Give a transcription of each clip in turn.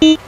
Ang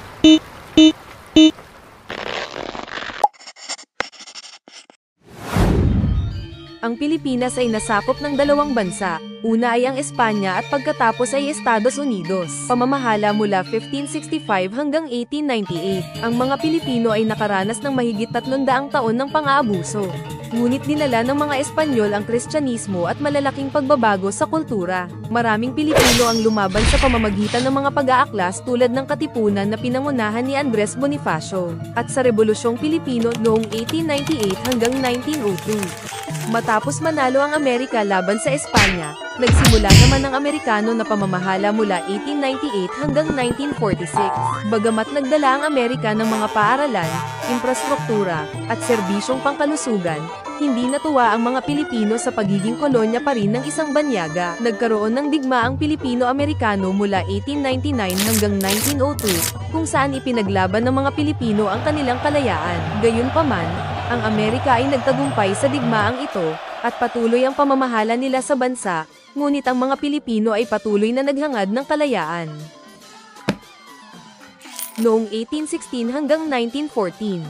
Pilipinas ay nasakop ng dalawang bansa. Una ay ang Espanya at pagkatapos ay Estados Unidos. Pamamahala mula 1565 hanggang 1898. Ang mga Pilipino ay nakaranas ng mahigit 300 taon ng pang-aabuso. Ngunit dinala ng mga Espanyol ang Kristyanismo at malalaking pagbabago sa kultura. Maraming Pilipino ang lumaban sa pamamagitan ng mga pag-aaklas tulad ng Katipunan na pinangunahan ni Andres Bonifacio, at sa Rebolusyong Pilipino noong 1898 hanggang 1902. Matapos manalo ang Amerika laban sa Espanya, nagsimula naman ang Amerikano na pamamahala mula 1898 hanggang 1946. Bagamat nagdala ang Amerika ng mga paaralan, infrastruktura, at serbisyong pangkalusugan, hindi natuwa ang mga Pilipino sa pagiging kolonya pa rin ng isang banyaga. Nagkaroon ng digmaang Pilipino-Amerikano mula 1899 hanggang 1902, kung saan ipinaglaban ng mga Pilipino ang kanilang kalayaan. Gayunpaman, ang Amerika ay nagtagumpay sa digmaang ito, at patuloy ang pamamahala nila sa bansa, ngunit ang mga Pilipino ay patuloy na naghangad ng kalayaan. Noong 1816 hanggang 1914.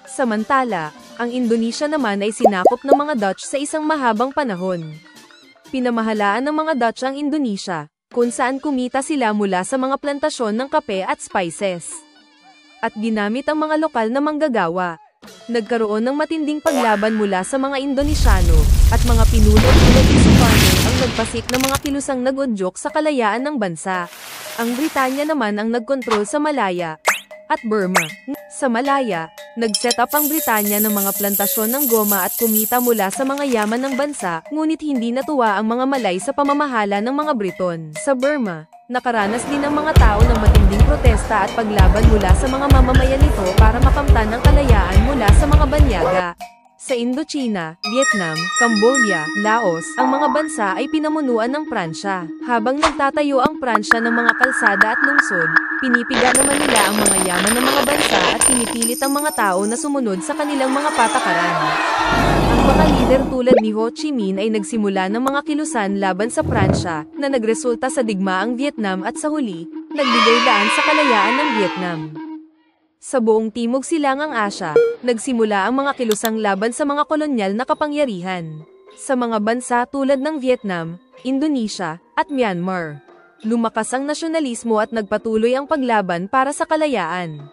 Samantala, ang Indonesia naman ay sinakop ng mga Dutch sa isang mahabang panahon. Pinamahalaan ng mga Dutch ang Indonesia, kung saan kumita sila mula sa mga plantasyon ng kape at spices. At ginamit ang mga lokal na manggagawa. Nagkaroon ng matinding paglaban mula sa mga Indonesyano, at mga pinuno tulad ni Sukarno ang nagpasik ng mga kilusang nag-udyok sa kalayaan ng bansa. Ang Britanya naman ang nagkontrol sa Malaya at Burma. Sa Malaya, nag-set up ang Britanya ng mga plantasyon ng goma at kumita mula sa mga yaman ng bansa, ngunit hindi natuwa ang mga Malay sa pamamahala ng mga Briton. Sa Burma, nakaranas din ang mga tao ng matinding protesta at paglaban mula sa mga mamamayan nito para makamtan ang kalayaan mula sa mga banyaga. Sa Indochina, Vietnam, Cambodia, Laos, ang mga bansa ay pinamunuan ng Pransya. Habang nagtatayo ang Pransya ng mga kalsada at lungsod, pinipiga naman nila ang mga yaman ng mga bansa at pinipilit ang mga tao na sumunod sa kanilang mga patakaran. Ang mga lider tulad ni Ho Chi Minh ay nagsimula ng mga kilusan laban sa Pransya, na nagresulta sa digmaang Vietnam at sa huli, nagbigay daan sa kalayaan ng Vietnam. Sa buong Timog Silangang Asya, nagsimula ang mga kilusang laban sa mga kolonyal na kapangyarihan. Sa mga bansa tulad ng Vietnam, Indonesia, at Myanmar, lumakas ang nasyonalismo at nagpatuloy ang paglaban para sa kalayaan.